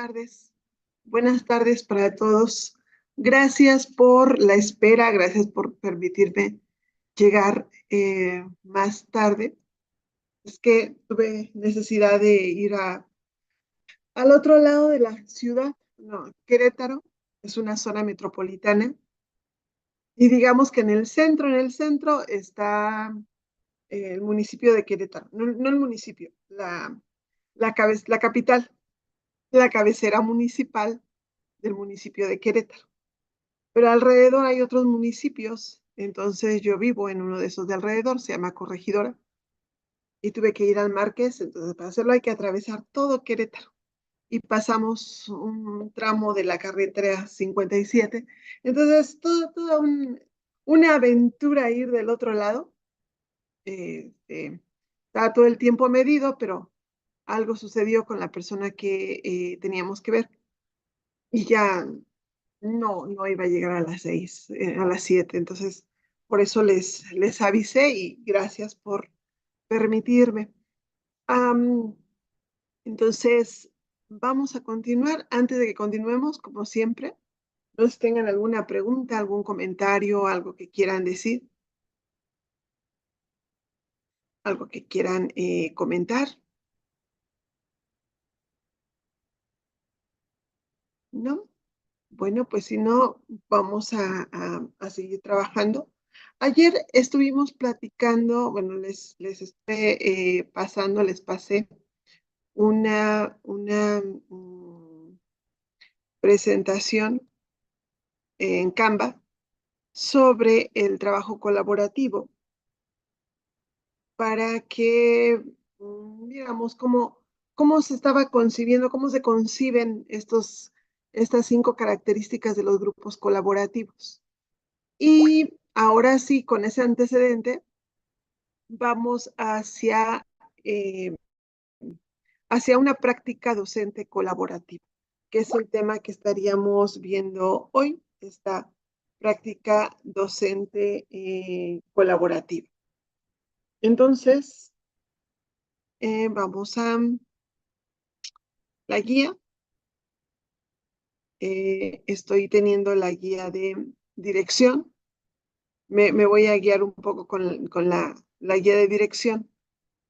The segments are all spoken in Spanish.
tardes. Buenas tardes para todos. Gracias por la espera, gracias por permitirme llegar más tarde. Es que tuve necesidad de ir al otro lado de la ciudad. No, Querétaro es una zona metropolitana y digamos que en el centro está el municipio de Querétaro. No, no el municipio, la capital, la cabecera municipal del municipio de Querétaro. Pero alrededor hay otros municipios, entonces yo vivo en uno de esos de alrededor, se llama Corregidora, y tuve que ir al Marqués, entonces para hacerlo hay que atravesar todo Querétaro. Y pasamos un tramo de la carretera 57. Entonces, una aventura ir del otro lado. Estaba todo el tiempo medido, pero algo sucedió con la persona que teníamos que ver. Y ya no iba a llegar a las 6, a las 7. Entonces, por eso les avisé y gracias por permitirme. Am, entonces, vamos a continuar. Antes de que continuemos, como siempre, no sé si tengan alguna pregunta, algún comentario, algo que quieran decir, algo que quieran comentar, ¿no? Bueno, pues si no, vamos a seguir trabajando. Ayer estuvimos platicando, bueno, les estoy pasando, les pasé una presentación en Canva sobre el trabajo colaborativo para que viéramos cómo se estaba concibiendo, cómo se conciben estas 5 características de los grupos colaborativos. Y ahora sí, con ese antecedente, vamos eh, hacia una práctica docente colaborativa, que es el tema que estaríamos viendo hoy, esta práctica docente colaborativa. Entonces, vamos a la guía. Estoy teniendo la guía de dirección. Me voy a guiar un poco con la guía de dirección.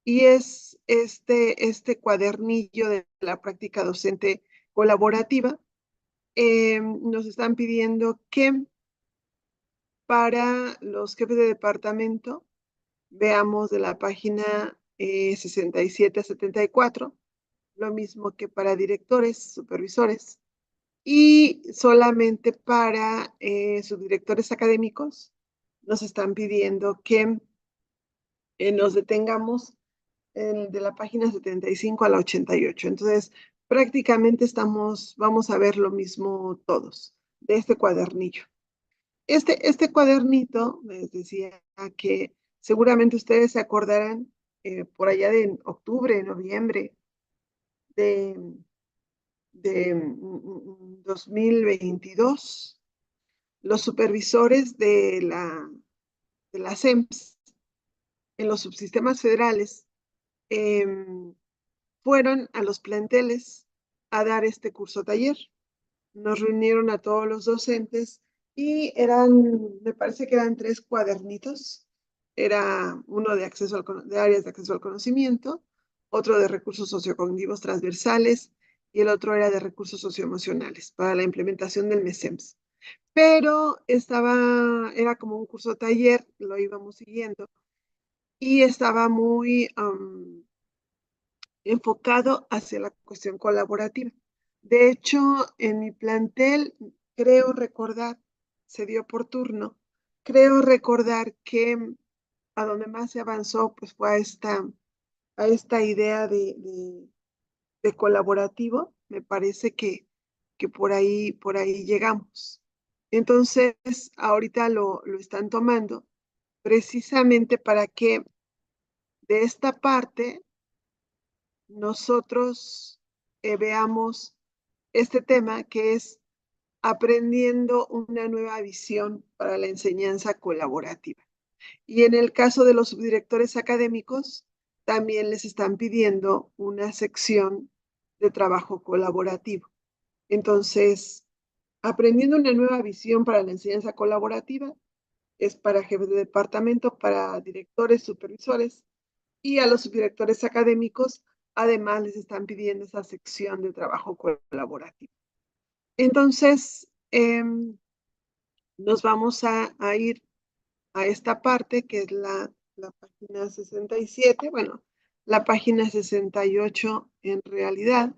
Y es este cuadernillo de la práctica docente colaborativa. Nos están pidiendo que para los jefes de departamento veamos de la página 67 a 74, lo mismo que para directores, supervisores, y solamente para subdirectores académicos nos están pidiendo que nos detengamos de la página 75 a la 88. Entonces, prácticamente vamos a ver lo mismo todos, de este cuadernillo. Este cuadernito, les decía que seguramente ustedes se acordarán por allá de octubre, noviembre de, de 2022, los supervisores de la SEMS en los subsistemas federales em, fueron a los planteles a dar este curso taller. Nos reunieron a todos los docentes y me parece que eran 3 cuadernitos. Era uno de áreas de acceso al conocimiento, otro de recursos sociocognitivos transversales y el otro era de recursos socioemocionales para la implementación del MESEMS. Pero era como un curso taller, lo íbamos siguiendo y estaba muy enfocado hacia la cuestión colaborativa. De hecho, en mi plantel, creo recordar, se dio por turno, creo recordar que a donde más se avanzó, pues fue a esta idea de colaborativo. Me parece que por ahí llegamos. Entonces, ahorita lo están tomando precisamente para que de esta parte nosotros veamos este tema que es aprendiendo una nueva visión para la enseñanza colaborativa. Y en el caso de los subdirectores académicos, también les están pidiendo una sección de trabajo colaborativo. Entonces, aprendiendo una nueva visión para la enseñanza colaborativa es para jefes de departamento, para directores, supervisores y a los subdirectores académicos. Además, les están pidiendo esa sección de trabajo colaborativo. Entonces, nos vamos a ir a esta parte que es la página 67, bueno, la página 68 en realidad,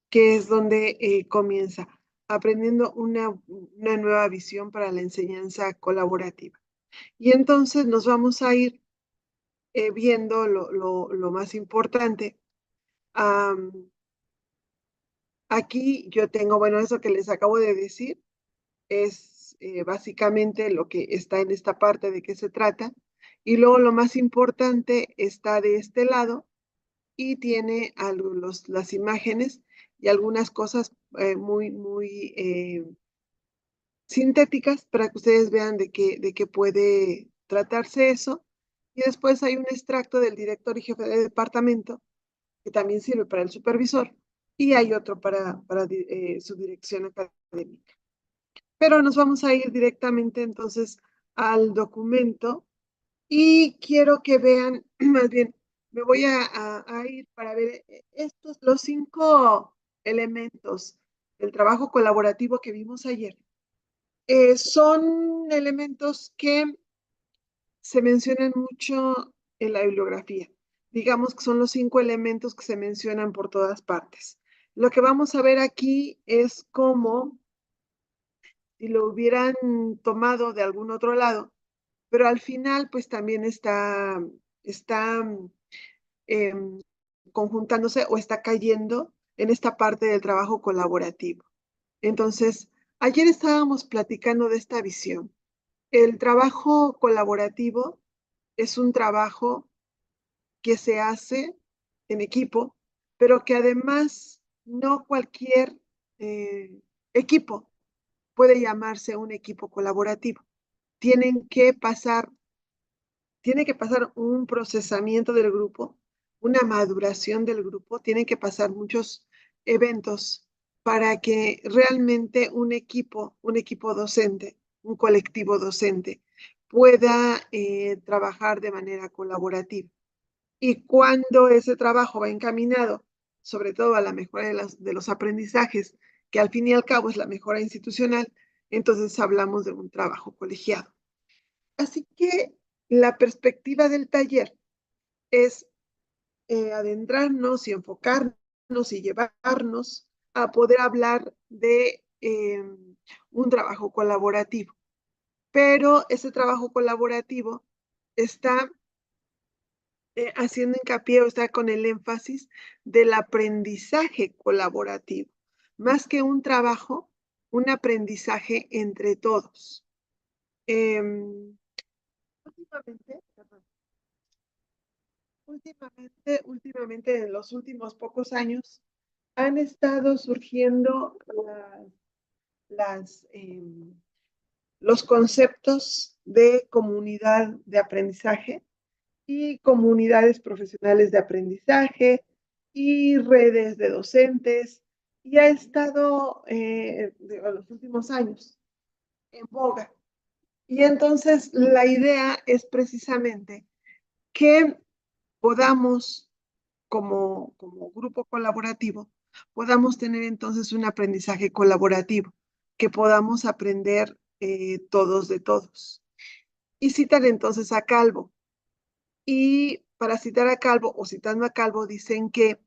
que es donde comienza aprendiendo una nueva visión para la enseñanza colaborativa. Y entonces nos vamos a ir viendo lo más importante. Aquí yo tengo, bueno, eso que les acabo de decir es básicamente lo que está en esta parte de qué se trata. Y luego lo más importante está de este lado y tiene las imágenes y algunas cosas muy sintéticas para que ustedes vean de qué puede tratarse eso. Y después hay un extracto del director y jefe de departamento que también sirve para el supervisor y hay otro para su dirección académica. Pero nos vamos a ir directamente entonces al documento y quiero que vean, más bien, me voy a ir para ver los 5 elementos del trabajo colaborativo que vimos ayer. Son elementos que se mencionan mucho en la bibliografía. Digamos que son los 5 elementos que se mencionan por todas partes. Lo que vamos a ver aquí es cómo si lo hubieran tomado de algún otro lado, pero al final pues también está em, conjuntándose o está cayendo en esta parte del trabajo colaborativo. Entonces, ayer estábamos platicando de esta visión. El trabajo colaborativo es un trabajo que se hace en equipo, pero que además no cualquier equipo puede llamarse un equipo colaborativo. Tiene que pasar un procesamiento del grupo, una maduración del grupo, tienen que pasar muchos eventos para que realmente un equipo docente, un colectivo docente, pueda trabajar de manera colaborativa. Y cuando ese trabajo va encaminado, sobre todo a la mejora de los aprendizajes, que al fin y al cabo es la mejora institucional, entonces hablamos de un trabajo colegiado. Así que la perspectiva del taller es adentrarnos y enfocarnos y llevarnos a poder hablar de un trabajo colaborativo. Pero ese trabajo colaborativo está haciendo hincapié o está con el énfasis del aprendizaje colaborativo, más que un trabajo, un aprendizaje entre todos. Últimamente, últimamente, en los últimos pocos años, han estado surgiendo los conceptos de comunidad de aprendizaje y comunidades profesionales de aprendizaje y redes de docentes, y ha estado en los últimos años en boga. Y entonces la idea es precisamente que podamos, como grupo colaborativo, podamos tener entonces un aprendizaje colaborativo, que podamos aprender todos de todos. Y citan entonces a Calvo. Y para citar a Calvo o citando a Calvo, dicen que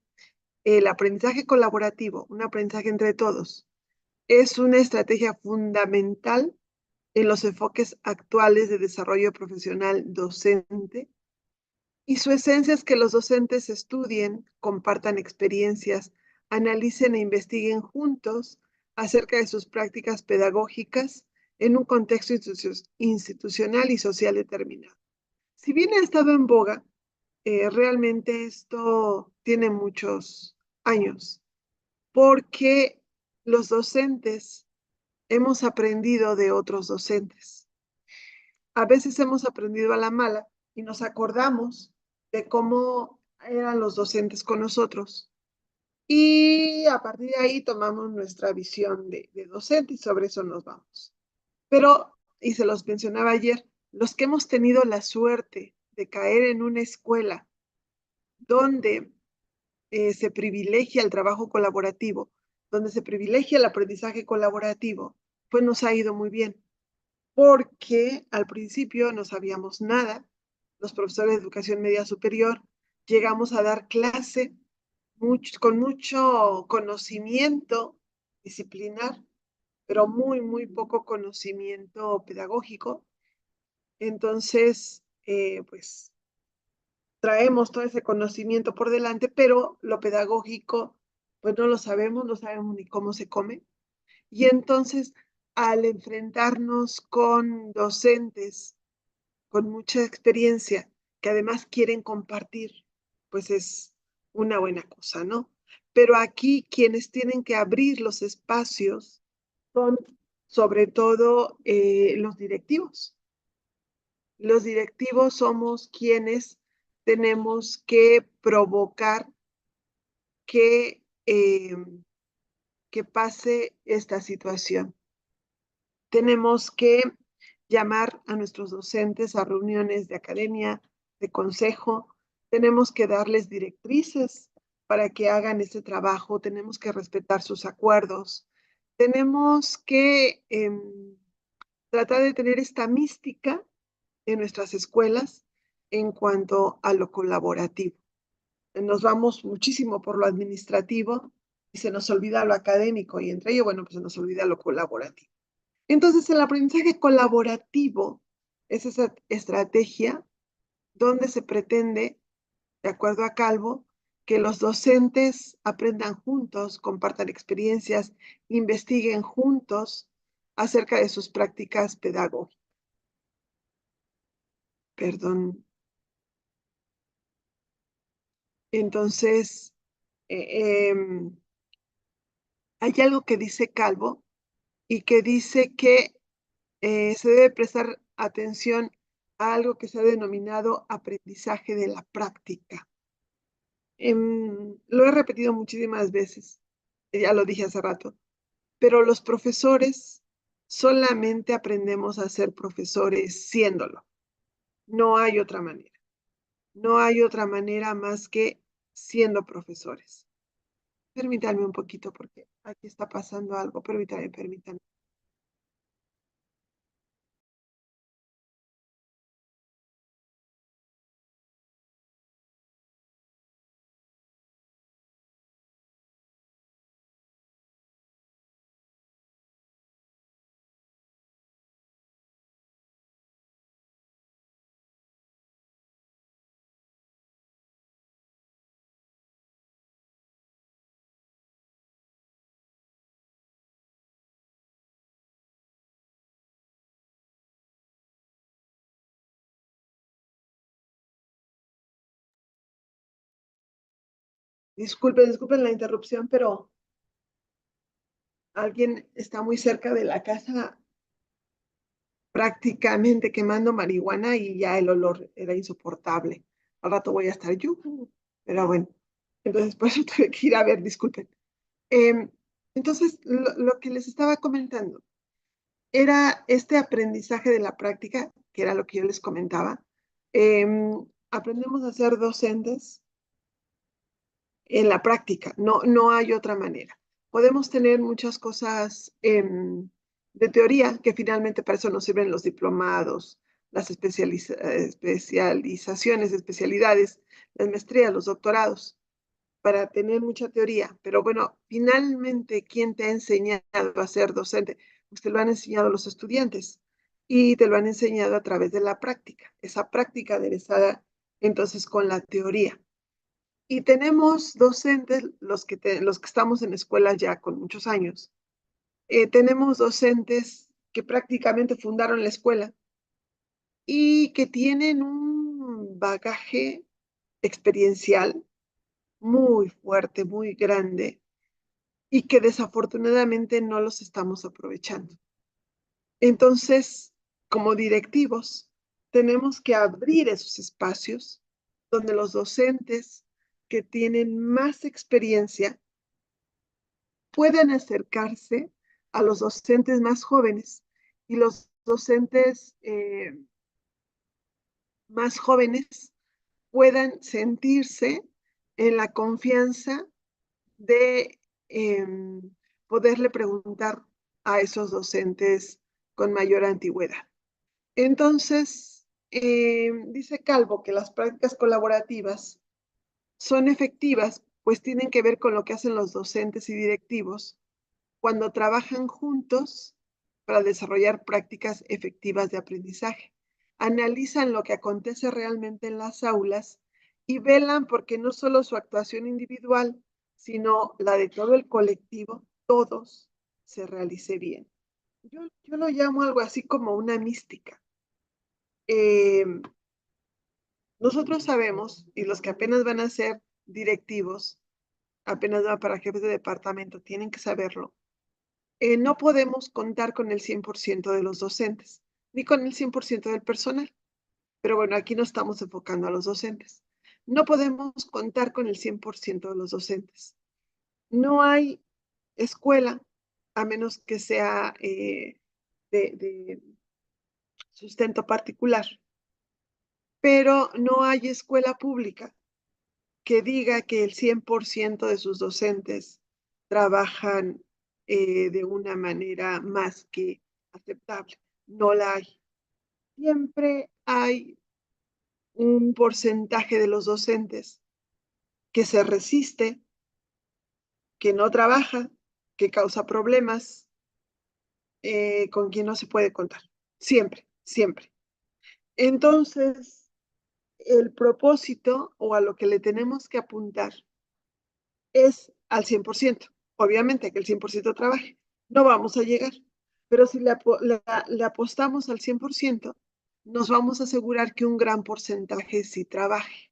el aprendizaje colaborativo, un aprendizaje entre todos, es una estrategia fundamental en los enfoques actuales de desarrollo profesional docente. Y su esencia es que los docentes estudien, compartan experiencias, analicen e investiguen juntos acerca de sus prácticas pedagógicas en un contexto institucional y social determinado. Si bien ha estado en boga, realmente esto tiene muchos años, porque los docentes hemos aprendido de otros docentes. A veces hemos aprendido a la mala y nos acordamos de cómo eran los docentes con nosotros. Y a partir de ahí tomamos nuestra visión de docente y sobre eso nos vamos. Pero, y se los mencionaba ayer, los que hemos tenido la suerte de caer en una escuela donde se privilegia el trabajo colaborativo, donde se privilegia el aprendizaje colaborativo, pues nos ha ido muy bien, porque al principio no sabíamos nada, los profesores de educación media superior, llegamos a dar clase con mucho conocimiento disciplinar, pero muy, muy poco conocimiento pedagógico. Entonces, pues traemos todo ese conocimiento por delante, pero lo pedagógico, pues no lo sabemos, no sabemos ni cómo se come. Y entonces, al enfrentarnos con docentes con mucha experiencia, que además quieren compartir, pues es una buena cosa, ¿no? Pero aquí quienes tienen que abrir los espacios son sobre todo los directivos. Los directivos somos quienes tenemos que provocar que, que pase esta situación. Tenemos que llamar a nuestros docentes a reuniones de academia, de consejo, tenemos que darles directrices para que hagan ese trabajo, tenemos que respetar sus acuerdos, tenemos que tratar de tener esta mística en nuestras escuelas en cuanto a lo colaborativo. Nos vamos muchísimo por lo administrativo y se nos olvida lo académico y entre ello, bueno, pues se nos olvida lo colaborativo. Entonces, el aprendizaje colaborativo es esa estrategia donde se pretende, de acuerdo a Calvo, que los docentes aprendan juntos, compartan experiencias, investiguen juntos acerca de sus prácticas pedagógicas. Perdón. Entonces, eh, eh, hay algo que dice Calvo y que dice que se debe prestar atención a algo que se ha denominado aprendizaje de la práctica. Lo he repetido muchísimas veces, ya lo dije hace rato, pero los profesores solamente aprendemos a ser profesores siéndolo. No hay otra manera. No hay otra manera más que siendo profesores. Permítanme un poquito porque aquí está pasando algo. Permítanme. Disculpen la interrupción, pero alguien está muy cerca de la casa prácticamente quemando marihuana y ya el olor era insoportable. Al rato voy a estar yo, pero bueno, entonces por eso tuve que ir a ver, disculpen. Em, entonces, lo que les estaba comentando era este aprendizaje de la práctica, que era lo que yo les comentaba. Aprendemos a ser docentes en la práctica, no hay otra manera. Podemos tener muchas cosas de teoría, que finalmente para eso nos sirven los diplomados, las especializaciones, especialidades, las maestrías, los doctorados, para tener mucha teoría. Pero bueno, finalmente, ¿quién te ha enseñado a ser docente? Pues te lo han enseñado los estudiantes y te lo han enseñado a través de la práctica, esa práctica aderezada entonces con la teoría. Y tenemos docentes, los que estamos en escuelas ya con muchos años, tenemos docentes que prácticamente fundaron la escuela y que tienen un bagaje experiencial muy fuerte, muy grande y que desafortunadamente no los estamos aprovechando. Entonces, como directivos, tenemos que abrir esos espacios donde los docentes que tienen más experiencia puedan acercarse a los docentes más jóvenes y los docentes más jóvenes puedan sentirse en la confianza de poderle preguntar a esos docentes con mayor antigüedad. Entonces, dice Calvo que las prácticas colaborativas son efectivas, pues tienen que ver con lo que hacen los docentes y directivos cuando trabajan juntos para desarrollar prácticas efectivas de aprendizaje. Analizan lo que acontece realmente en las aulas y velan porque no solo su actuación individual, sino la de todo el colectivo, todos, se realice bien. Yo lo llamo algo así como una mística. Eh, Nosotros sabemos, y los que apenas van a ser directivos, apenas van para jefes de departamento, tienen que saberlo. No podemos contar con el 100% de los docentes, ni con el 100% del personal. Pero bueno, aquí no estamos enfocando a los docentes. No podemos contar con el 100% de los docentes. No hay escuela, a menos que sea de sustento particular, pero no hay escuela pública que diga que el 100% de sus docentes trabajan de una manera más que aceptable. No la hay. Siempre hay un porcentaje de los docentes que se resiste, que no trabaja, que causa problemas, con quien no se puede contar. Siempre, siempre. Entonces, el propósito o a lo que le tenemos que apuntar es al 100%. Obviamente que el 100% trabaje. No vamos a llegar. Pero si le apostamos al 100%, nos vamos a asegurar que un gran porcentaje sí trabaje.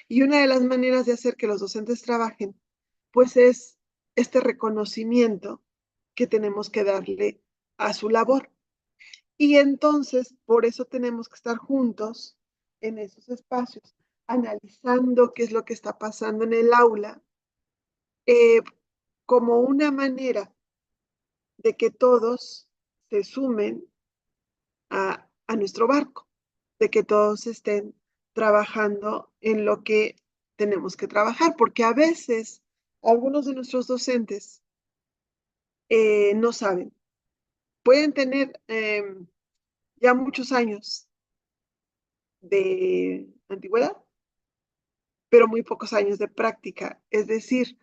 Y una de las maneras de hacer que los docentes trabajen, pues es este reconocimiento que tenemos que darle a su labor. Y entonces, por eso tenemos que estar juntos en esos espacios, analizando qué es lo que está pasando en el aula, eh, como una manera de que todos se sumen a nuestro barco, de que todos estén trabajando en lo que tenemos que trabajar, porque a veces algunos de nuestros docentes no saben, pueden tener ya muchos años de antigüedad, pero muy pocos años de práctica. Es decir,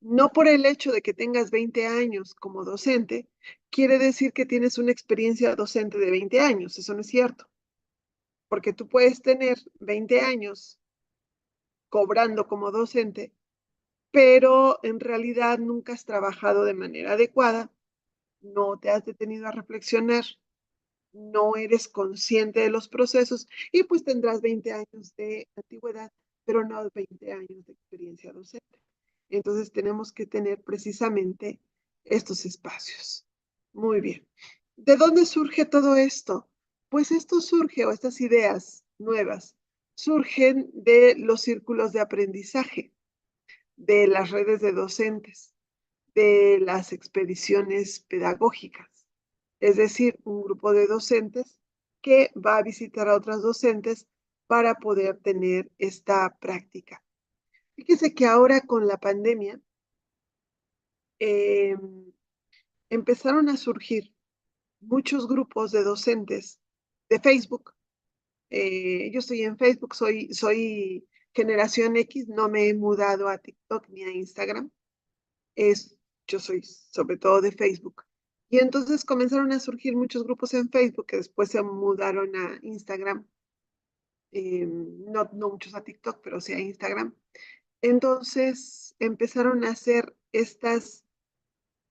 no por el hecho de que tengas 20 años como docente, quiere decir que tienes una experiencia docente de 20 años. Eso no es cierto, porque tú puedes tener 20 años cobrando como docente, pero en realidad nunca has trabajado de manera adecuada, no te has detenido a reflexionar, no eres consciente de los procesos y pues tendrás 20 años de antigüedad, pero no 20 años de experiencia docente. Entonces tenemos que tener precisamente estos espacios. Muy bien. ¿De dónde surge todo esto? Pues esto surge, o estas ideas nuevas, surgen de los círculos de aprendizaje, de las redes de docentes, de las expediciones pedagógicas. Es decir, un grupo de docentes que va a visitar a otras docentes para poder tener esta práctica. Fíjese que ahora con la pandemia eh, empezaron a surgir muchos grupos de docentes de Facebook. Yo estoy en Facebook, soy generación X, no me he mudado a TikTok ni a Instagram. Es, yo soy sobre todo de Facebook. Y entonces comenzaron a surgir muchos grupos en Facebook que después se mudaron a Instagram. No muchos a TikTok, pero sí a Instagram. Entonces empezaron a hacer estas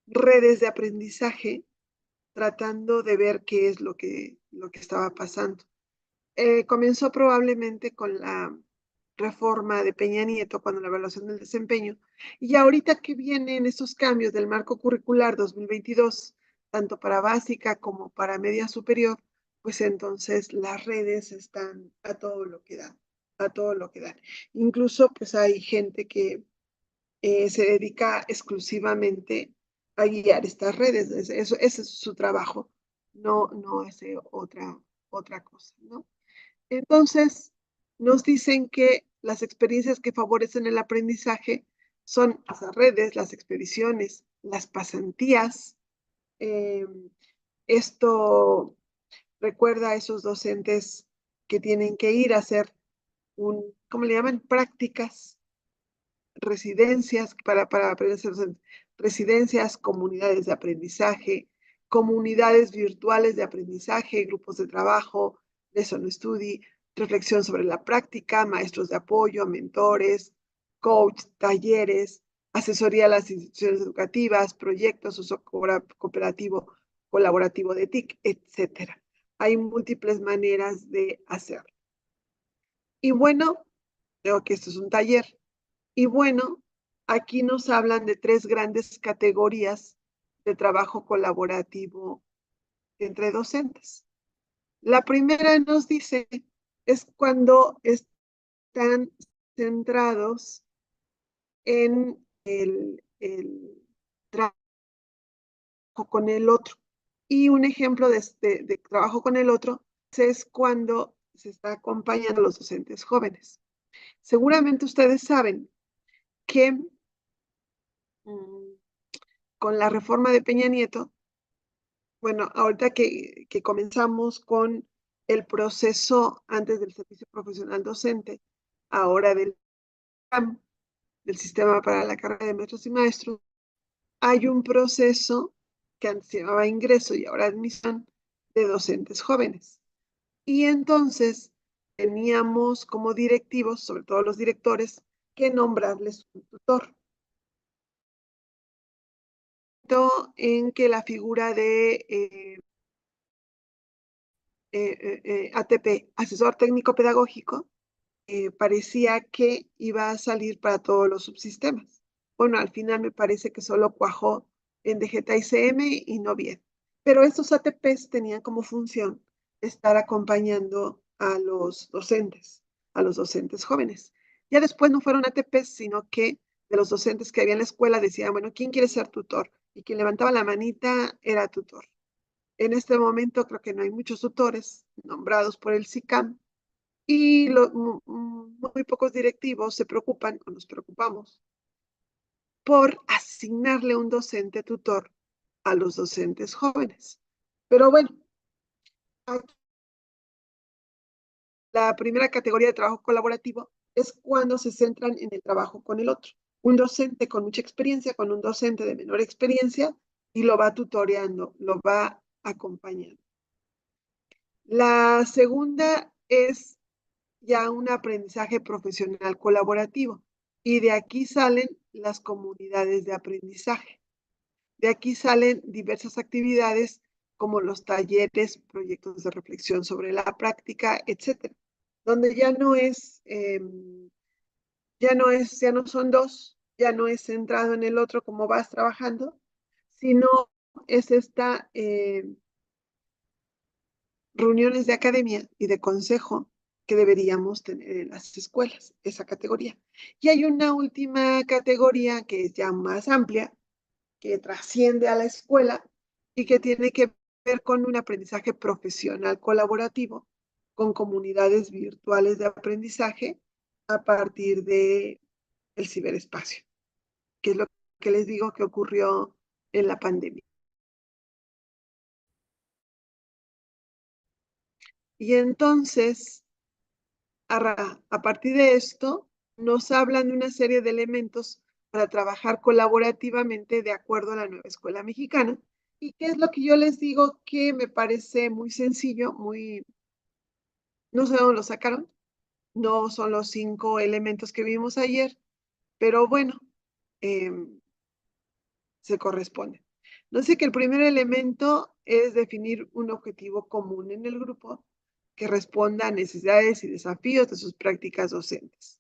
redes de aprendizaje tratando de ver qué es lo que estaba pasando. Comenzó probablemente con la reforma de Peña Nieto, cuando la evaluación del desempeño, y ahorita que vienen estos cambios del marco curricular 2022, tanto para básica como para media superior, pues entonces las redes están a todo lo que dan, a todo lo que dan. Incluso pues hay gente que se dedica exclusivamente a guiar estas redes. Ese es su trabajo, no hace otra cosa, ¿no? Entonces, nos dicen que las experiencias que favorecen el aprendizaje son las redes, las expediciones, las pasantías. Eh, Esto recuerda a esos docentes que tienen que ir a hacer ¿cómo le llaman? Prácticas, residencias para aprender a ser docentes. Residencias, comunidades de aprendizaje, comunidades virtuales de aprendizaje, grupos de trabajo, lesson study, reflexión sobre la práctica, maestros de apoyo, mentores, coach, talleres, asesoría a las instituciones educativas, proyectos, uso cooperativo, colaborativo de TIC, etcétera. Hay múltiples maneras de hacerlo. Y bueno, creo que esto es un taller. Y bueno, aquí nos hablan de 3 grandes categorías de trabajo colaborativo entre docentes. La primera nos dice es cuando están centrados en el trabajo con el otro. Y un ejemplo de trabajo con el otro es cuando se está acompañando a los docentes jóvenes. Seguramente ustedes saben que con la reforma de Peña Nieto, bueno, ahorita que comenzamos con el proceso antes del servicio profesional docente, ahora del CAM, del Sistema para la Carrera de Maestros y Maestros, hay un proceso que antes se llamaba ingreso y ahora admisión de docentes jóvenes. Y entonces teníamos como directivos, sobre todo los directores, que nombrarles un tutor. En que la figura de ATP, asesor técnico pedagógico, parecía que iba a salir para todos los subsistemas. Bueno, al final me parece que solo cuajó en DGTA y CM y no bien. Pero estos ATPs tenían como función estar acompañando a los docentes jóvenes. Ya después no fueron ATPs, sino que de los docentes que había en la escuela decían, bueno, ¿quién quiere ser tutor? Y quien levantaba la manita era tutor. En este momento creo que no hay muchos tutores nombrados por el SICAM y muy pocos directivos se preocupan o nos preocupamos por asignarle un docente tutor a los docentes jóvenes. Pero bueno, aquí la primera categoría de trabajo colaborativo es cuando se centran en el trabajo con el otro. Un docente con mucha experiencia, con un docente de menor experiencia y lo va tutoreando, lo va acompañando. La segunda es ya un aprendizaje profesional colaborativo y de aquí salen las comunidades de aprendizaje. De aquí salen diversas actividades como los talleres, proyectos de reflexión sobre la práctica, etcétera, donde ya no son dos, ya no es centrado en el otro como vas trabajando, sino es esta reuniones de academia y de consejo que deberíamos tener en las escuelas, esa categoría. Y hay una última categoría que es ya más amplia, que trasciende a la escuela y que tiene que ver con un aprendizaje profesional colaborativo con comunidades virtuales de aprendizaje a partir de el ciberespacio, que es lo que les digo que ocurrió en la pandemia. Y entonces, a partir de esto, nos hablan de una serie de elementos para trabajar colaborativamente de acuerdo a la nueva escuela mexicana. ¿Y qué es lo que yo les digo que me parece muy sencillo, no sé dónde lo sacaron, no son los 5 elementos que vimos ayer, pero bueno, eh, se corresponde. No sé que el primer elemento es definir un objetivo común en el grupo que responda a necesidades y desafíos de sus prácticas docentes.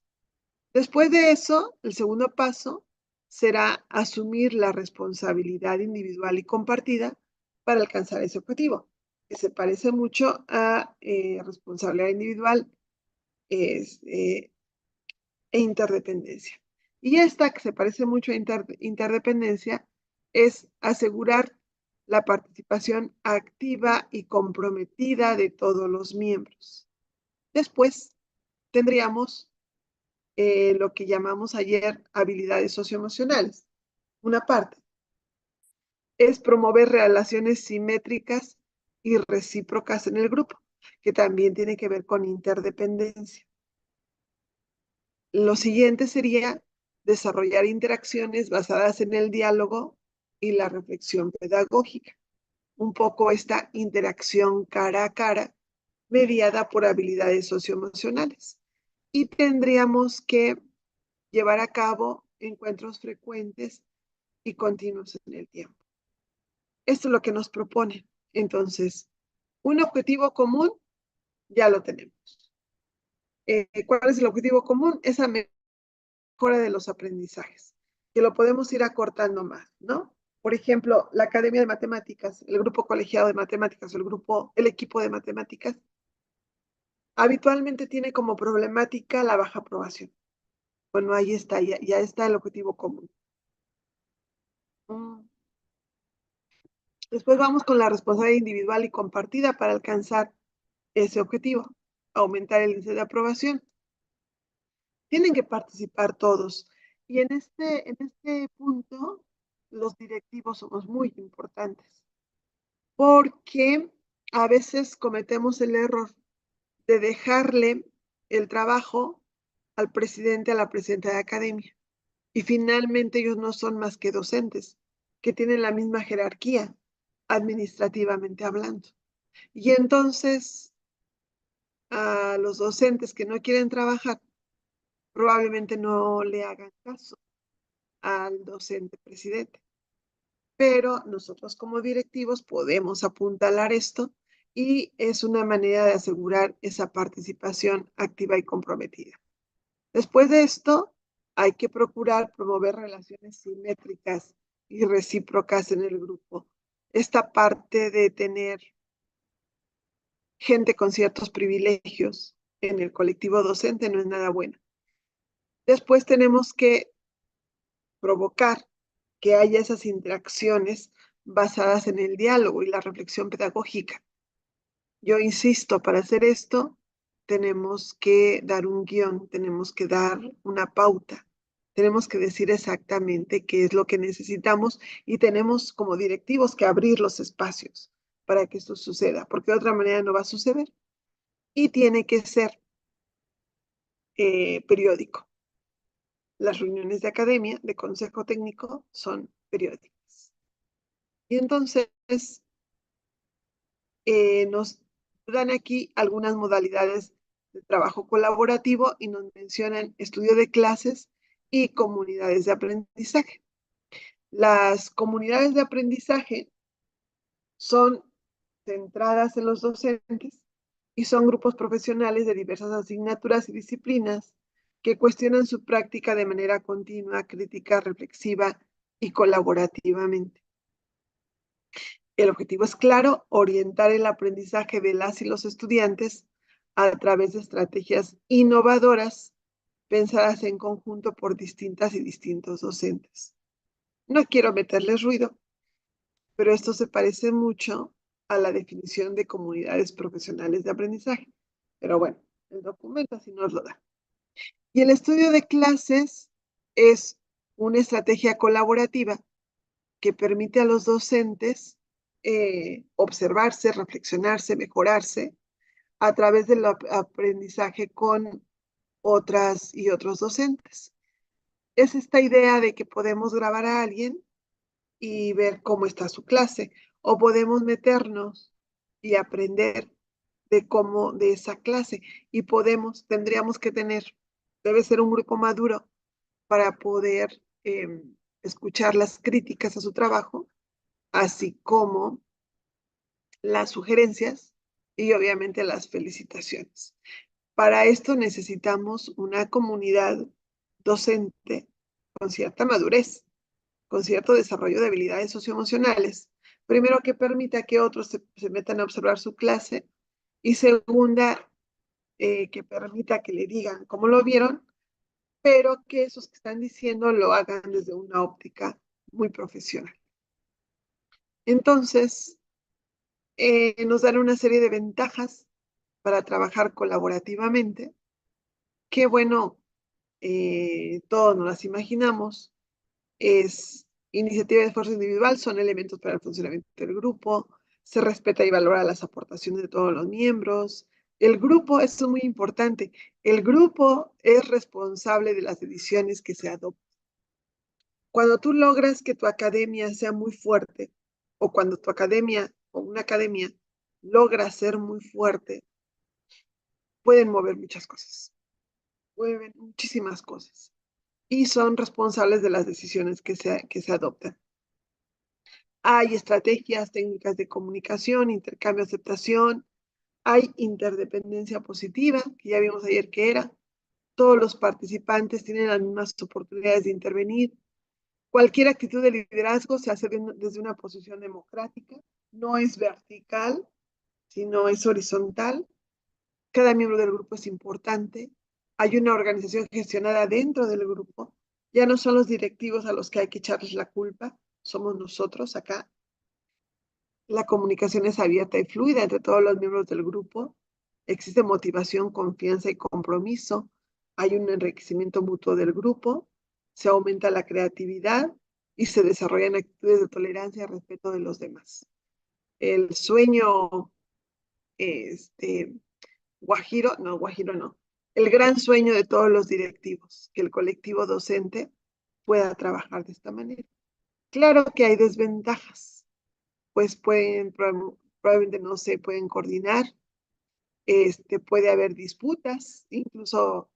Después de eso, el segundo paso será asumir la responsabilidad individual y compartida para alcanzar ese objetivo, que se parece mucho a responsabilidad individual e interdependencia. Y esta, que se parece mucho a interdependencia, es asegurar la participación activa y comprometida de todos los miembros. Después tendríamos lo que llamamos ayer habilidades socioemocionales. Una parte es promover relaciones simétricas y recíprocas en el grupo, que también tiene que ver con interdependencia. Lo siguiente sería desarrollar interacciones basadas en el diálogo y la reflexión pedagógica. Un poco esta interacción cara a cara mediada por habilidades socioemocionales. Y tendríamos que llevar a cabo encuentros frecuentes y continuos en el tiempo. Esto es lo que nos proponen. Entonces, un objetivo común ya lo tenemos. ¿Cuál es el objetivo común? Esa mejora de los aprendizajes, que lo podemos ir acortando más, ¿no? Por ejemplo, la Academia de Matemáticas, el grupo colegiado de matemáticas o el equipo de matemáticas, habitualmente tiene como problemática la baja aprobación. Bueno, ahí está, ya está el objetivo común. Después vamos con la responsabilidad individual y compartida para alcanzar ese objetivo, aumentar el índice de aprobación. Tienen que participar todos. Y en este punto, los directivos somos muy importantes, porque a veces cometemos el error de dejarle el trabajo al presidente, a la presidenta de academia. Y finalmente ellos no son más que docentes, que tienen la misma jerarquía, administrativamente hablando. Y entonces, a los docentes que no quieren trabajar, probablemente no le hagan caso al docente presidente. Pero nosotros como directivos podemos apuntalar esto y es una manera de asegurar esa participación activa y comprometida. Después de esto, hay que procurar promover relaciones simétricas y recíprocas en el grupo. Esta parte de tener gente con ciertos privilegios en el colectivo docente no es nada buena. Después tenemos que provocar que haya esas interacciones basadas en el diálogo y la reflexión pedagógica. Yo insisto, para hacer esto tenemos que dar un guión, tenemos que dar una pauta, tenemos que decir exactamente qué es lo que necesitamos y tenemos como directivos que abrir los espacios para que esto suceda, porque de otra manera no va a suceder. Y tiene que ser periódico. Las reuniones de academia, de consejo técnico, son periódicas. Y entonces nos dan aquí algunas modalidades de trabajo colaborativo y nos mencionan estudio de clases y comunidades de aprendizaje. Las comunidades de aprendizaje son centradas en los docentes y son grupos profesionales de diversas asignaturas y disciplinas que cuestionan su práctica de manera continua, crítica, reflexiva y colaborativamente. El objetivo es claro, orientar el aprendizaje de las y los estudiantes a través de estrategias innovadoras pensadas en conjunto por distintas y distintos docentes. No quiero meterles ruido, pero esto se parece mucho a la definición de comunidades profesionales de aprendizaje. Pero bueno, el documento así nos lo da. Y el estudio de clases es una estrategia colaborativa que permite a los docentes observarse, reflexionarse, mejorarse a través del aprendizaje con otras y otros docentes. Es esta idea de que podemos grabar a alguien y ver cómo está su clase, o podemos meternos y aprender de esa clase, y tendríamos que tener, debe ser un grupo maduro para poder escuchar las críticas a su trabajo, así como las sugerencias y obviamente las felicitaciones. Para esto necesitamos una comunidad docente con cierta madurez, con cierto desarrollo de habilidades socioemocionales. Primero, que permita que otros se metan a observar su clase, y segunda, que permita que le digan cómo lo vieron pero que esos que están diciendo lo hagan desde una óptica muy profesional. Entonces, nos dan una serie de ventajas para trabajar colaborativamente, que bueno, todos nos las imaginamos, es iniciativa de esfuerzo individual, son elementos para el funcionamiento del grupo, se respeta y valora las aportaciones de todos los miembros. El grupo, esto es muy importante, el grupo es responsable de las decisiones que se adoptan. Cuando tú logras que tu academia sea muy fuerte, o cuando tu academia o una academia logra ser muy fuerte, pueden mover muchas cosas, mueven muchísimas cosas y son responsables de las decisiones que se adoptan. Hay estrategias, técnicas de comunicación, intercambio, aceptación, hay interdependencia positiva, que ya vimos ayer que era. Todos los participantes tienen las mismas oportunidades de intervenir. Cualquier actitud de liderazgo se hace desde una posición democrática, no es vertical, sino es horizontal. Cada miembro del grupo es importante. Hay una organización gestionada dentro del grupo. Ya no son los directivos a los que hay que echarles la culpa, somos nosotros acá. La comunicación es abierta y fluida entre todos los miembros del grupo. Existe motivación, confianza y compromiso. Hay un enriquecimiento mutuo del grupo. Se aumenta la creatividad y se desarrollan actitudes de tolerancia y respeto de los demás. El sueño, este, guajiro no. El gran sueño de todos los directivos, que el colectivo docente pueda trabajar de esta manera. Claro que hay desventajas, pues probablemente no se pueden coordinar, puede haber disputas, incluso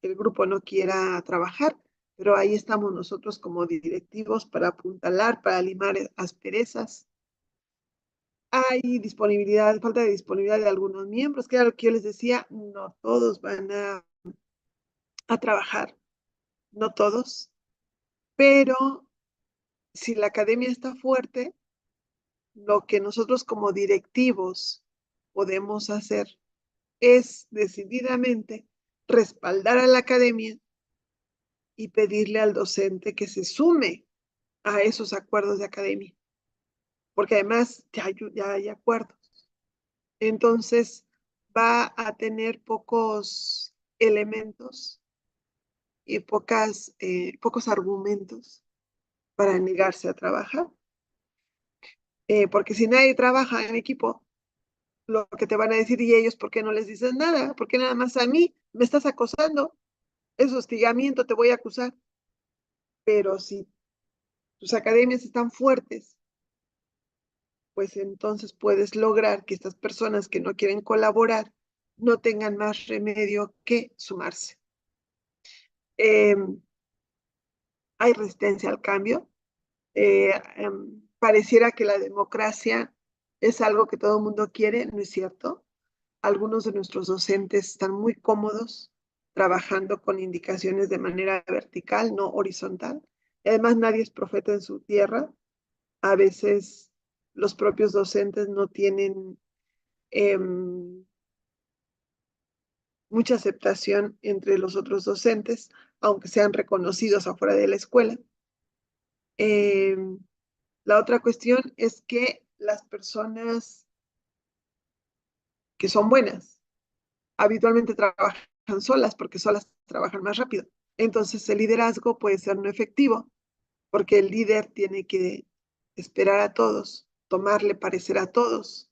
el grupo no quiera trabajar, pero ahí estamos nosotros como directivos para apuntalar, para limar asperezas. Hay disponibilidad, falta de disponibilidad de algunos miembros, que era lo que yo les decía, no todos van a trabajar, no todos, pero si la academia está fuerte, lo que nosotros como directivos podemos hacer es decididamente respaldar a la academia y pedirle al docente que se sume a esos acuerdos de academia, porque además ya hay acuerdos. Entonces va a tener pocos elementos y pocos argumentos para negarse a trabajar, porque si nadie trabaja en equipo, lo que te van a decir y ellos, ¿por qué no les dices nada? ¿Por qué nada más a mí me estás acosando? Es hostigamiento, te voy a acusar. Pero si tus academias están fuertes, pues entonces puedes lograr que estas personas que no quieren colaborar no tengan más remedio que sumarse. Eh, Hay resistencia al cambio. Pareciera que la democracia es algo que todo el mundo quiere, ¿no es cierto? Algunos de nuestros docentes están muy cómodos trabajando con indicaciones de manera vertical, no horizontal. Además, nadie es profeta en su tierra. A veces los propios docentes no tienen eh, mucha aceptación entre los otros docentes, aunque sean reconocidos afuera de la escuela. Eh, la otra cuestión es que las personas que son buenas habitualmente trabajan solas porque solas trabajan más rápido. Entonces el liderazgo puede ser no efectivo porque el líder tiene que esperar a todos, tomarle parecer a todos.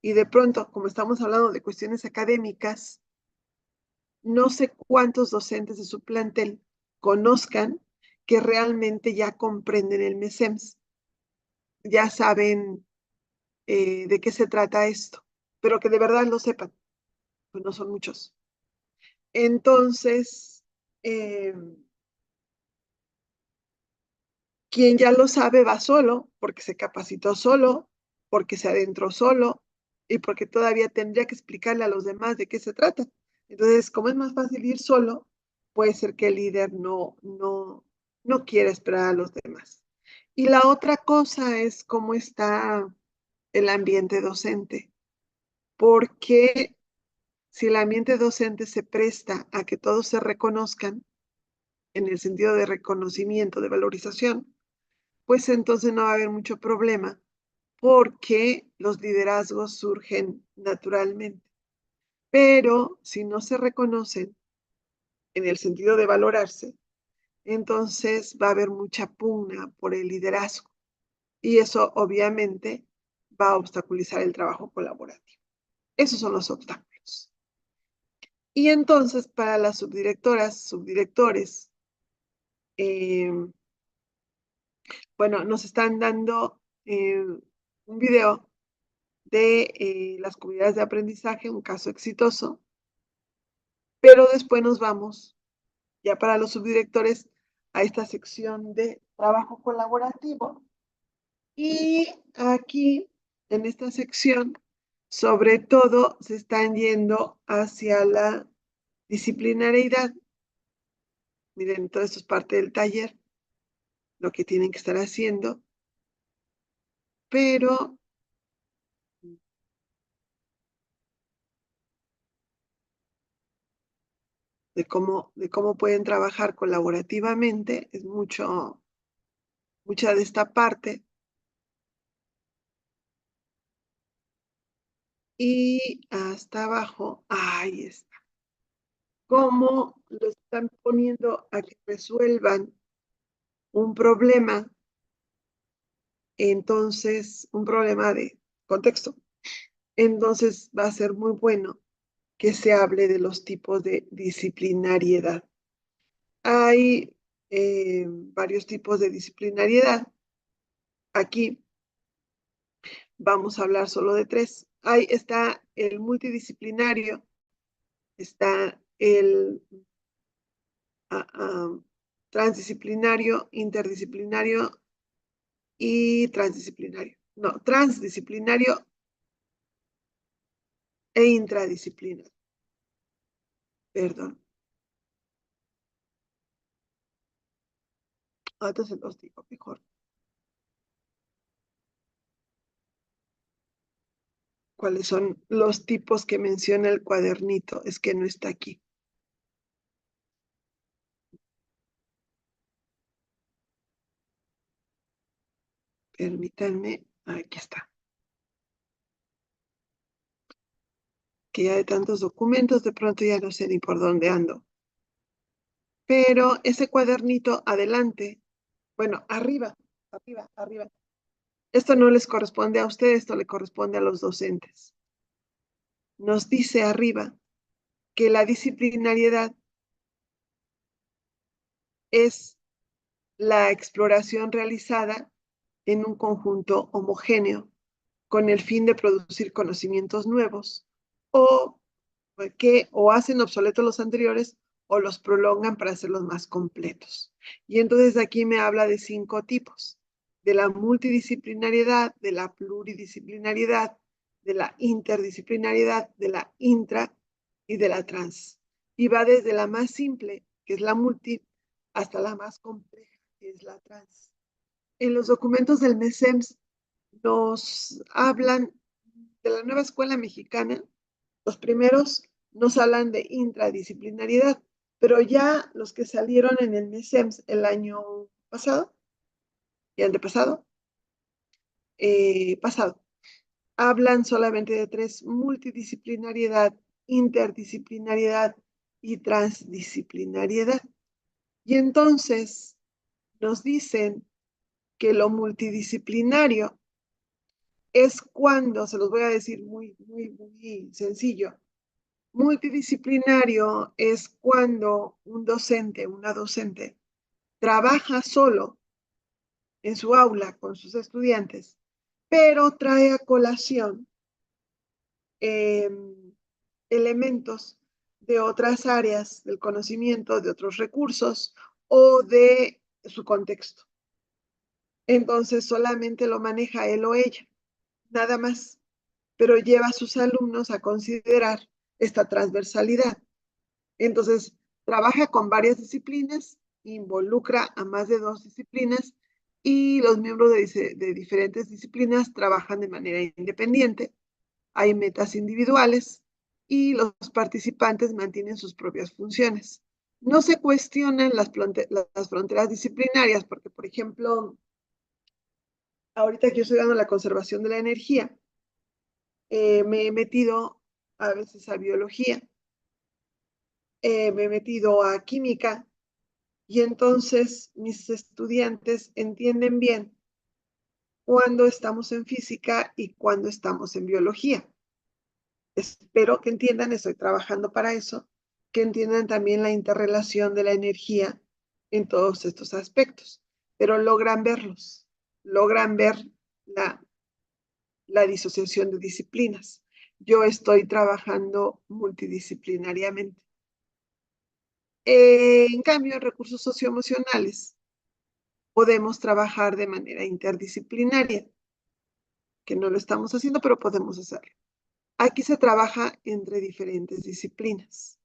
Y de pronto, como estamos hablando de cuestiones académicas, no sé cuántos docentes de su plantel conozcan que realmente ya comprenden el MESEMS, ya saben de qué se trata esto, pero que de verdad lo sepan, pues no son muchos. Entonces, eh, quien ya lo sabe va solo, porque se capacitó solo, porque se adentró solo y porque todavía tendría que explicarle a los demás de qué se trata. Entonces, como es más fácil ir solo, puede ser que el líder no quiera esperar a los demás. Y la otra cosa es cómo está el ambiente docente, porque si el ambiente docente se presta a que todos se reconozcan, en el sentido de reconocimiento, de valorización, pues entonces no va a haber mucho problema porque los liderazgos surgen naturalmente. Pero si no se reconocen en el sentido de valorarse, entonces va a haber mucha pugna por el liderazgo y eso obviamente va a obstaculizar el trabajo colaborativo. Esos son los obstáculos. Y entonces para las subdirectoras, subdirectores, bueno, nos están dando un video de las comunidades de aprendizaje, un caso exitoso, pero después nos vamos ya para los subdirectores a esta sección de trabajo colaborativo. Y aquí, en esta sección, sobre todo se están yendo hacia la disciplinariedad. Miren, todo esto es parte del taller, lo que tienen que estar haciendo, pero de cómo pueden trabajar colaborativamente es mucha de esta parte. Y hasta abajo, ahí está. Cómo lo están poniendo a que resuelvan un problema, entonces, un problema de contexto. Entonces va a ser muy bueno que se hable de los tipos de disciplinariedad. Hay varios tipos de disciplinariedad. Aquí vamos a hablar solo de tres. Ahí está el multidisciplinario, está el transdisciplinario, interdisciplinario y transdisciplinario. No, transdisciplinario e intradisciplinario. Perdón. Ahora se los digo mejor. ¿Cuáles son los tipos que menciona el cuadernito? Es que no está aquí. Permítanme. Aquí está. Que ya de tantos documentos, de pronto ya no sé ni por dónde ando. Pero ese cuadernito adelante, bueno, arriba, arriba, arriba. Esto no les corresponde a ustedes, esto le corresponde a los docentes. Nos dice arriba que la disciplinariedad es la exploración realizada en un conjunto homogéneo con el fin de producir conocimientos nuevos o que o hacen obsoletos los anteriores o los prolongan para hacerlos más completos. Y entonces aquí me habla de 5 tipos: de la multidisciplinariedad, de la pluridisciplinariedad, de la interdisciplinariedad, de la intra y de la trans. Y va desde la más simple, que es la multi, hasta la más compleja, que es la trans. En los documentos del MESEMS nos hablan de la nueva escuela mexicana. Los primeros nos hablan de intradisciplinariedad, pero ya los que salieron en el MESEMS el año pasado y antepasado, pasado, hablan solamente de 3: multidisciplinariedad, interdisciplinariedad y transdisciplinariedad. Y entonces nos dicen que lo multidisciplinario es cuando, se los voy a decir muy sencillo, multidisciplinario es cuando un docente, una docente, trabaja solo en su aula con sus estudiantes, pero trae a colación eh, elementos de otras áreas del conocimiento, de otros recursos o de su contexto. Entonces solamente lo maneja él o ella, nada más, pero lleva a sus alumnos a considerar esta transversalidad. Entonces, trabaja con varias disciplinas, involucra a más de 2 disciplinas y los miembros de diferentes disciplinas trabajan de manera independiente. Hay metas individuales y los participantes mantienen sus propias funciones. No se cuestionan las fronteras disciplinarias, porque, por ejemplo, ahorita que yo estoy dando la conservación de la energía, me he metido a veces a biología, me he metido a química, y entonces mis estudiantes entienden bien cuando estamos en física y cuando estamos en biología. Espero que entiendan, estoy trabajando para eso, que entiendan también la interrelación de la energía en todos estos aspectos, pero logran verlos, logran ver la, la disociación de disciplinas. Yo estoy trabajando multidisciplinariamente. En cambio, en recursos socioemocionales podemos trabajar de manera interdisciplinaria, que no lo estamos haciendo, pero podemos hacerlo. Aquí se trabaja entre diferentes disciplinas.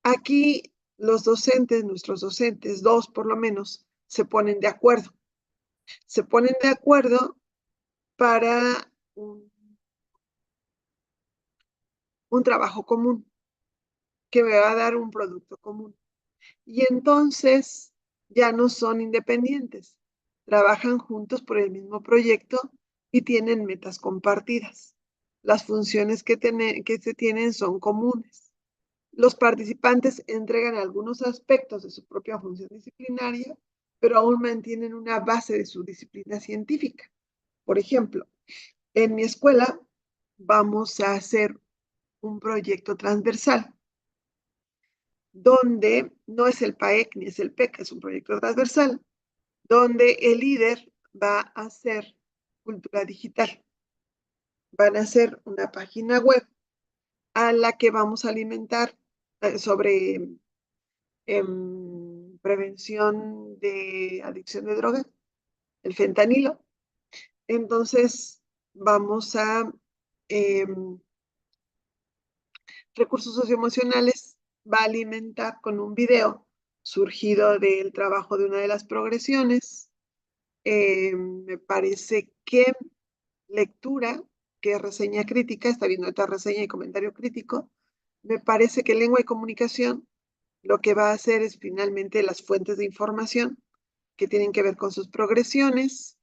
Aquí los docentes, nuestros docentes, dos por lo menos, se ponen de acuerdo. Se ponen de acuerdo para un trabajo común que me va a dar un producto común. Y entonces ya no son independientes, trabajan juntos por el mismo proyecto y tienen metas compartidas. Las funciones que se tienen son comunes. Los participantes entregan algunos aspectos de su propia función disciplinaria, pero aún mantienen una base de su disciplina científica. Por ejemplo, en mi escuela vamos a hacer un proyecto transversal, donde no es el PAEC ni es el PEC, es un proyecto transversal, donde el líder va a hacer cultura digital. Van a hacer una página web a la que vamos a alimentar sobre prevención de adicción de drogas, el fentanilo. Entonces, vamos a eh, recursos socioemocionales, va a alimentar con un video surgido del trabajo de una de las progresiones. Me parece que lectura, que es reseña crítica, está viendo esta reseña y comentario crítico. Me parece que lengua y comunicación lo que va a hacer es finalmente las fuentes de información que tienen que ver con sus progresiones.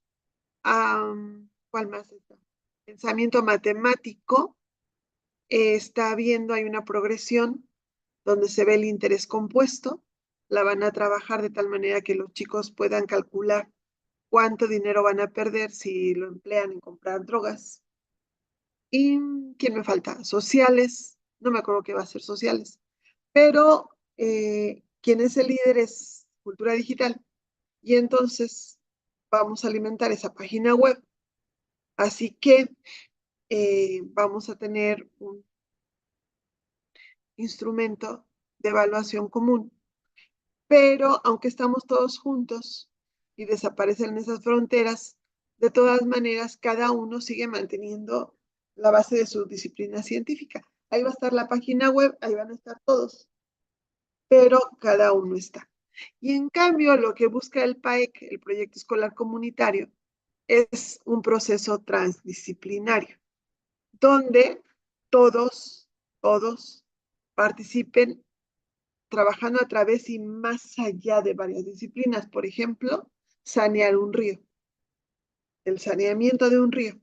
¿Cuál más está? Pensamiento matemático. Está viendo, hay una progresión donde se ve el interés compuesto. La van a trabajar de tal manera que los chicos puedan calcular cuánto dinero van a perder si lo emplean en comprar drogas. ¿Y quién me falta? Sociales. No me acuerdo qué va a ser sociales. Pero quien es el líder es cultura digital. Y entonces vamos a alimentar esa página web. Así que vamos a tener un instrumento de evaluación común. Pero aunque estamos todos juntos y desaparecen esas fronteras, de todas maneras, cada uno sigue manteniendo la base de su disciplina científica. Ahí va a estar la página web, ahí van a estar todos, pero cada uno está. Y en cambio, lo que busca el PAEC, el Proyecto Escolar Comunitario, es un proceso transdisciplinario, donde todos participen trabajando a través y más allá de varias disciplinas. Por ejemplo, sanear un río. El saneamiento de un río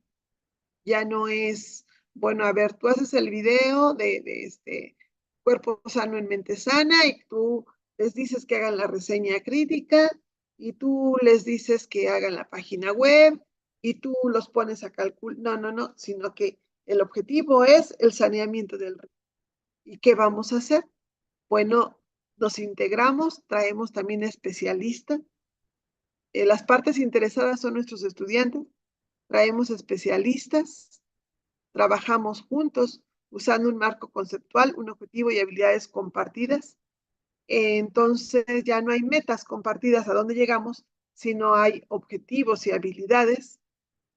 ya no es, bueno, a ver, tú haces el video de este cuerpo sano en mente sana y tú les dices que hagan la reseña crítica y tú les dices que hagan la página web y tú los pones a calcular. No, sino que el objetivo es el saneamiento del río. ¿Y qué vamos a hacer? Bueno, nos integramos, traemos también especialistas. Las partes interesadas son nuestros estudiantes, traemos especialistas, trabajamos juntos usando un marco conceptual, un objetivo y habilidades compartidas. Entonces ya no hay metas compartidas a dónde llegamos, sino hay objetivos y habilidades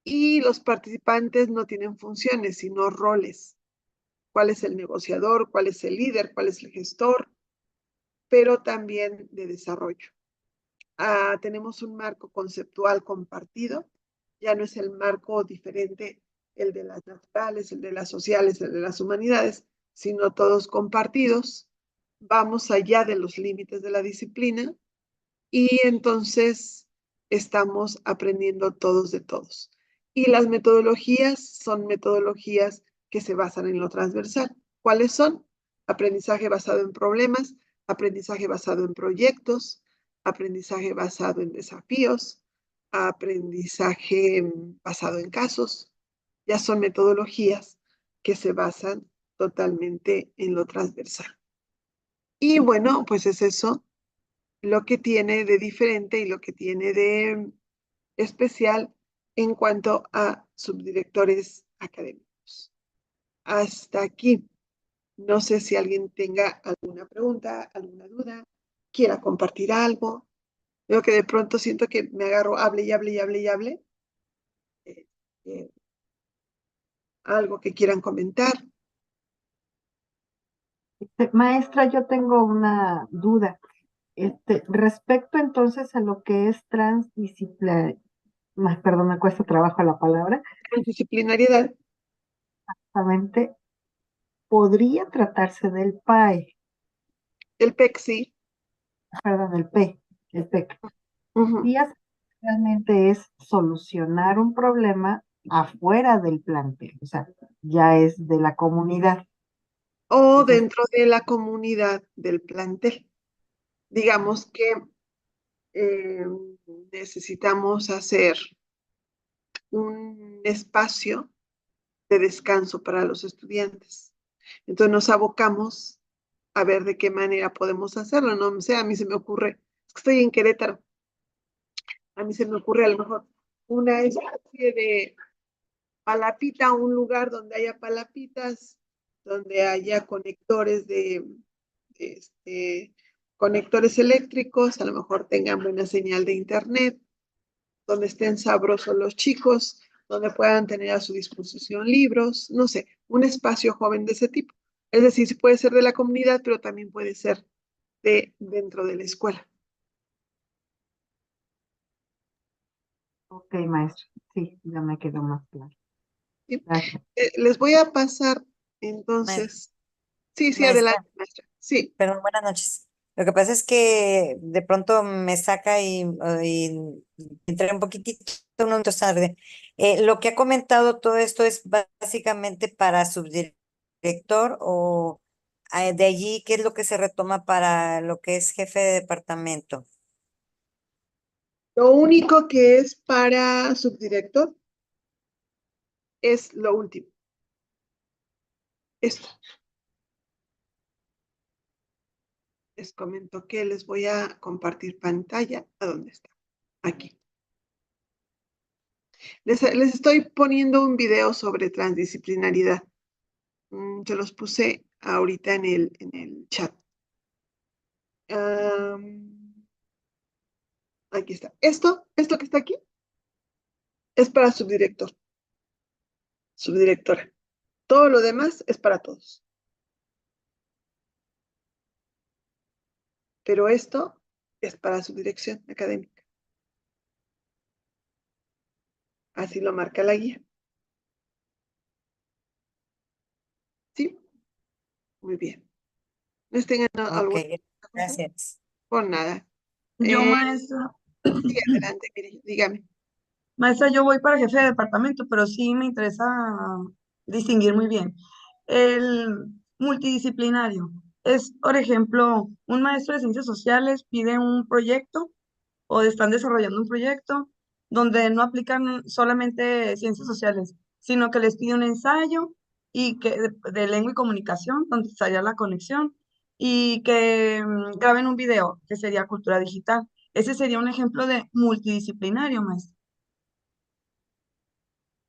y los participantes no tienen funciones, sino roles. ¿Cuál es el negociador? ¿Cuál es el líder? ¿Cuál es el gestor? Pero también de desarrollo. Tenemos un marco conceptual compartido, ya no es el marco diferente, el de las naturales, el de las sociales, el de las humanidades, sino todos compartidos. vamos allá de los límites de la disciplina y entonces estamos aprendiendo todos de todos. Y las metodologías son metodologías que se basan en lo transversal. ¿Cuáles son? Aprendizaje basado en problemas, aprendizaje basado en proyectos, aprendizaje basado en desafíos, aprendizaje basado en casos. Ya son metodologías que se basan totalmente en lo transversal. Y bueno, pues es eso lo que tiene de diferente y lo que tiene de especial en cuanto a subdirectores académicos. Hasta aquí. No sé si alguien tenga alguna pregunta, alguna duda, quiera compartir algo. Veo que de pronto siento que me agarro, hable y hable y hable y hable. Eh, eh, algo que quieran comentar. Maestra, yo tengo una duda. Respecto entonces a lo que es transdisciplinar, perdón, me cuesta trabajo la palabra, Disciplinariedad. justamente podría tratarse del PAE, El PEC, sí. perdón, el PEC. Ujú. Y realmente es solucionar un problema afuera del plantel, o sea, ya es de la comunidad. O Entonces, dentro de la comunidad del plantel. Digamos que eh, necesitamos hacer un espacio de descanso para los estudiantes. Entonces nos abocamos a ver de qué manera podemos hacerlo. No sé, a mí se me ocurre, es que estoy en Querétaro, a mí se me ocurre a lo mejor una especie de palapita, un lugar donde haya palapitas, donde haya conectores de este, conectores eléctricos, a lo mejor tengan buena señal de internet, donde estén sabrosos los chicos, donde puedan tener a su disposición libros, no sé, un espacio joven de ese tipo. Es decir, sí puede ser de la comunidad, pero también puede ser de dentro de la escuela. ok, maestro, sí, ya me quedó más claro. ¿Sí? Gracias. Les voy a pasar Ma- entonces. Sí, sí, adelante, Maestra, maestra. Sí, perdón, buenas noches. Lo que pasa es que de pronto me saca y entré un poquitito, unos minutos tarde. Lo que ha comentado todo esto es básicamente para subdirector o de allí, ¿qué es lo que se retoma para lo que es jefe de departamento? lo único que es para subdirector es lo último. Esto. Les comento que les voy a compartir pantalla. ¿A dónde está? Aquí. Les estoy poniendo un video sobre transdisciplinariedad. Se los puse ahorita en el chat. Aquí está. Esto que está aquí es para subdirector, subdirectora. Todo lo demás es para todos. Pero esto es para subdirección académica. Así lo marca la guía. ¿Sí? Muy bien. ¿Les tengan Ok, alguna pregunta? gracias. Por nada. Yo, Eh, maestra, sí, adelante, mire, dígame. maestra, yo voy para jefe de departamento, pero sí me interesa distinguir muy bien. El multidisciplinario es, por ejemplo, un maestro de ciencias sociales pide un proyecto o están desarrollando un proyecto donde no aplican solamente ciencias sociales, sino que les pide un ensayo y que de lengua y comunicación, donde estaría la conexión, y que graben un video, que sería cultura digital. Ese sería un ejemplo de multidisciplinario, maestra.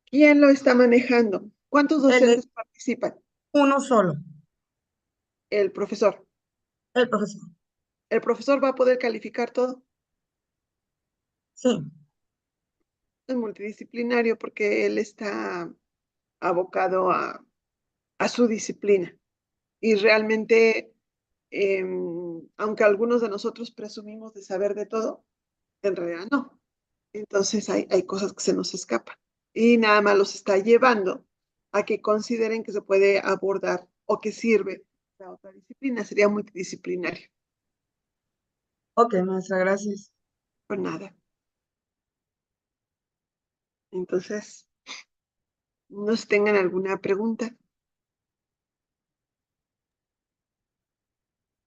¿Quién lo está manejando? ¿Cuántos Él es docentes participan? uno solo, El profesor. el profesor. El profesor va a poder calificar todo. Sí, Es multidisciplinario porque él está abocado a su disciplina. Y realmente, aunque algunos de nosotros presumimos de saber de todo, en realidad no. Entonces hay cosas que se nos escapan. Y nada más los está llevando a que consideren que se puede abordar o que sirve la otra disciplina, sería multidisciplinario. Ok, maestra, gracias. Por nada. Entonces, ¿nos tengan alguna pregunta?